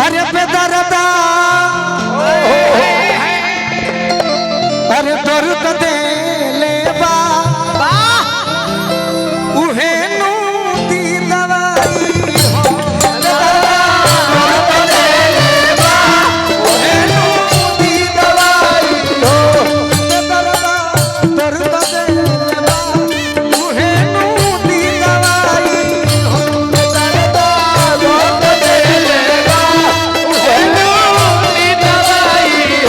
अरे बेदरदा अरे दर्द दे ले बा उहे नु दी दवाई हो दर्द दे ले बा उहे नु दी दवाई हो बेदरदा दर्द दे ले बा उहे नु दी दवाई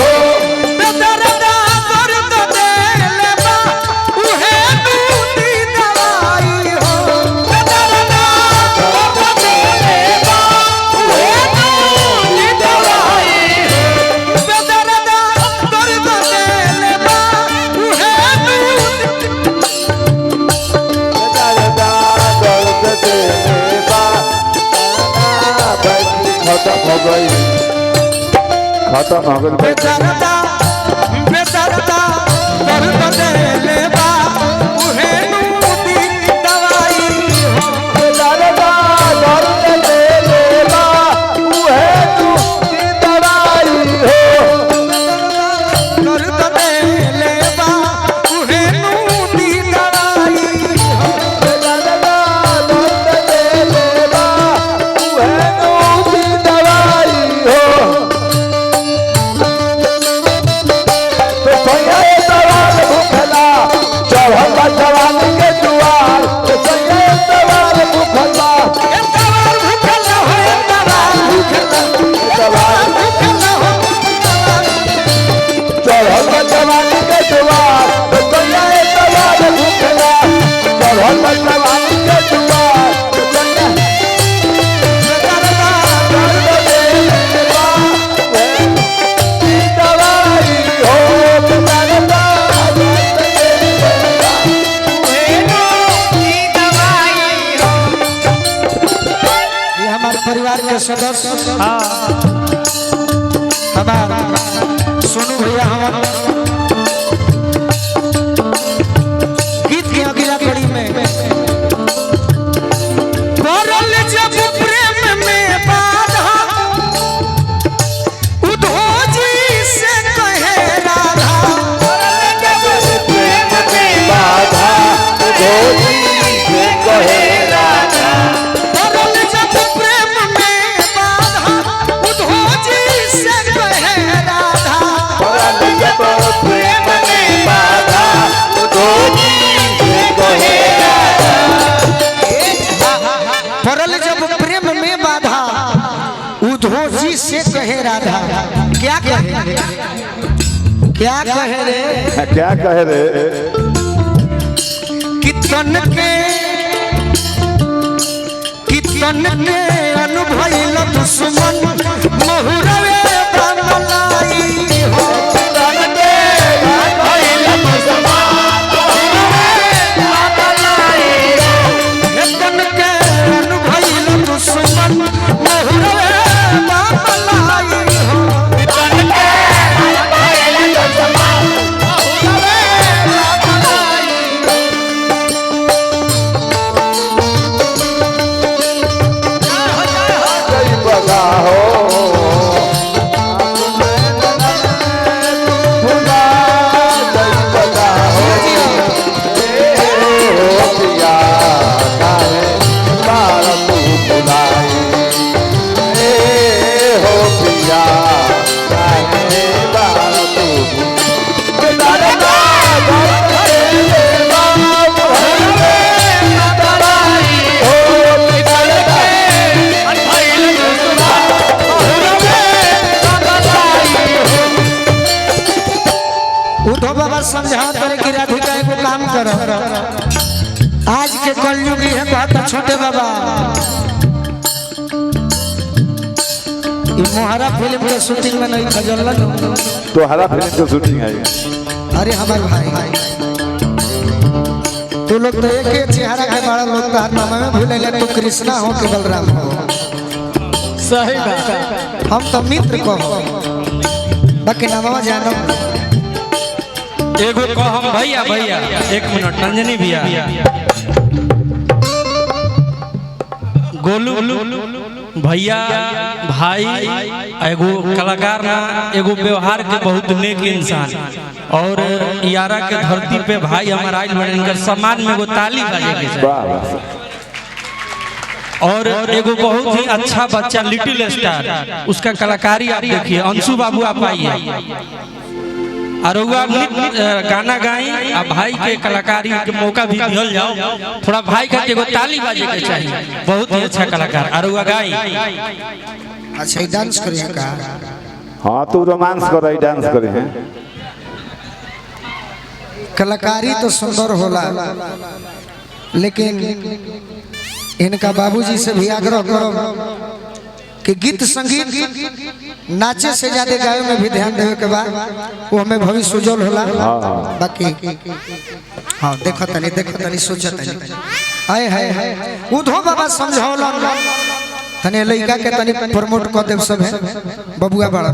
हो बेदरदा दर्द दे ले बा उहे नु दी दवाई हो बेदरदा खत्म हो गई बेदरदा बेदरदा दर्द दे ले बा उहे नु दी दवाई हो बेदरदा दर्द दे ले बा उहे नु दी दवाई हो दर्द दे ले बा उहे नु दी दवाई हो बेदरदा दर्द दे ले बा उहे नु दी दवाई हो जवान के दुआर सवाल भूखला तवार भूखला हो तवार भूखला तवार भूखला हो जवान के दुआर सवाल भूखला जवान के दुआर बेदरदा दर्द दे बा दी दवाई हो बेदरदा परिवार के सदस्य हमारा सोनू भैया हमारा गीत की अगला कड़ी में पड़ल जब प्रेम में बाधा उधोजी से कहे राधा जब प्रेम में बाधा उधोजी से कहे राधा पड़ल जब प्रेम में बाधा उधोजी से कहे राधा जब प्रेम में बाधा उधोजी से कहे राधा पड़ल जब प्रेम में बाधा उधोजी से कहे राधा क्या कहे क्या कहे रे क्या कहे रे कितन के अनुभव दुश्मन महुरवे बमलाई हो तन के भइल मुसलमान कितन के अनुभव दुश्मन महुरवे बमलाई हो तन के भइल मुसलमान जय बगा हो भुला जय बगा हो पिया काहे बार तू भुलाई हो पिया काहे बार तू बेदरदा दर्द दे बाबू हरे दवाई हो बेदरदा उधो बाबा समझा करे कि राधिका एगो काम कर आज के कलयुग है बहुत छोटे बाबा ये मोहरा फिल्म के शूटिंग में नहीं खजल तो हरा फिल्म की शूटिंग है अरे हमारे भाई तू लोग तो एक ही चेहरा के बड़ा लोग तो हर नाम में भूल ले तू कृष्णा हो कि बलराम हो सही बात हम तो मित्र को बाकी नामवा जानो एगो को हम भैया भैया एक मिनट नंजनी भैया गोलू भैया भाई एगो कलाकार ना एगो व्यवहार के बहुत नेक इंसान और यारा के धरती पे भाई हमारा आइल बने इनकर सम्मान में एगो ताली बजे के चाहिए। और एगो बहुत ही अच्छा बच्चा लिटिल स्टार उसका कलाकारी आप देखिए अंशु बाबू आप आइए और गाना गाई आ भाई के कलाकारी के मौका भी दिया जाओ थोड़ा भाई का एगो ताली बजे के चाहिए बहुत ही अच्छा कलाकार और गाई। अच्छा ये डांस करिए का हाँ तू रोमांस कर रही डांस करे हैं कलाकारी तो सुंदर होला लेकिन इनका बाबूजी से भी आग्रह करो कि गीत संगीत नाचे से ज्यादा गावे में भी ध्यान देवे के बाद वो हमें भविष्य उज्जवल होला। बाकी हाँ देखो तनी सोचा तनी आए है उधो बाबा समझौला तने लइका के तनी प्रमोट कर देव सब है बबुआ बड़ा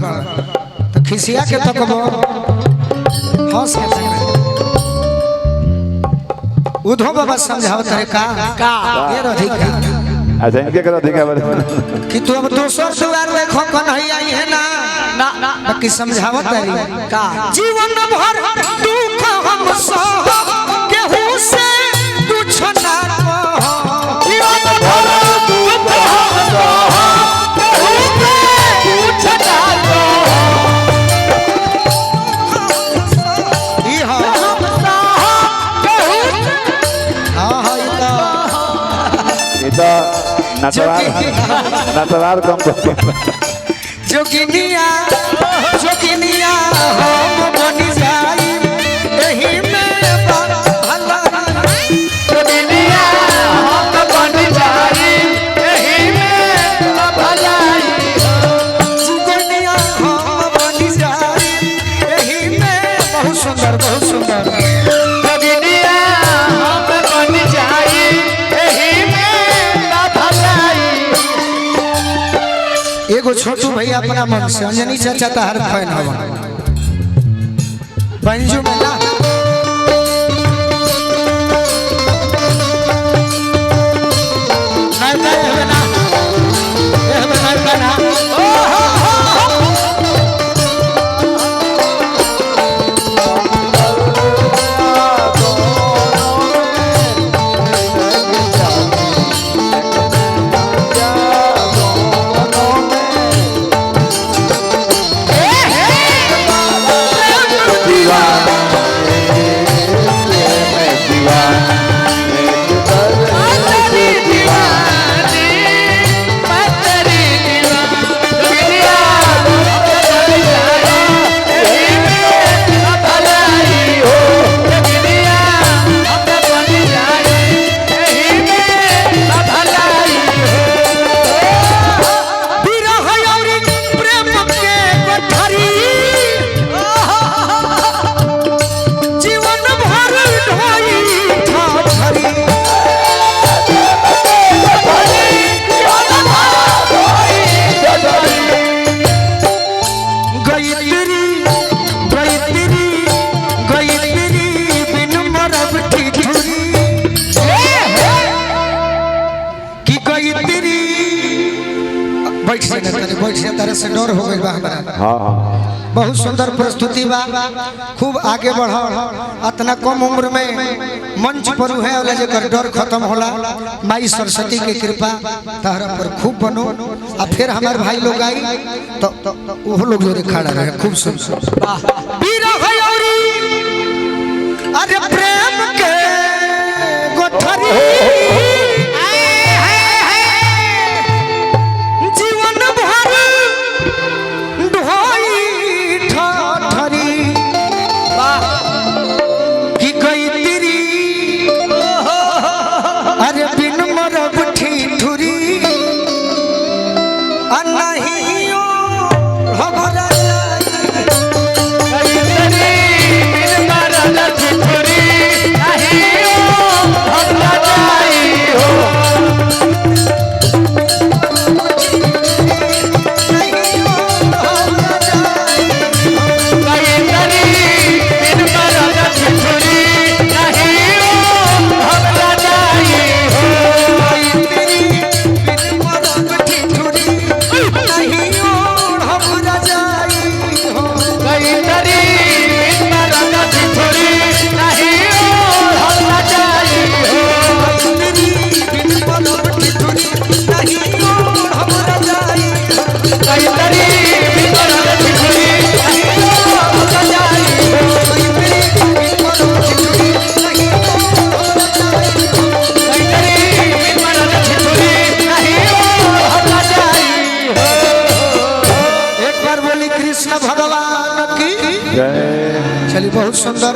तो खिसिया के तो कबो हंस के उधो बाबा समझाओ तरे का ये रही का अच्छा इनके करा देखा बारे कि तू अब दोसर दुआर देखो कन्हैया आई है ना बाकी समझावत तरी का जीवन भर दुख हम सह केहू से कुछ ना कहो जीवन भर दुख हम सह केहू से कुछ ना कहो ई हम सह केहू हां ये तो नटवार कम जोगिनिया हम बनी जाई एही में भला जोगिनिया हम बनी जाई एही में भलाई जोगिनिया हम बनी जाई एही में बहुत सुंदर जोगिनिया हम बनी जाई एही में एगो छोटू भैया अपना मन से अंजनी चाचा तार फैन हवा बंजू में ना तरह से डर हो गई बा हमरा। हाँ बहुत सुंदर प्रस्तुति बा खूब आगे बढ़ो इतना कम उम्र में मंच पर है और जेकर डर खत्म होला माई सरस्वती के कृपा तहरा पर खूब बनो और फिर हमारे भाई लोग आई तो वो लोग जो खड़ा रहे खूब सुंदर अरे प्रेम के गोठरी Hey! सुंदर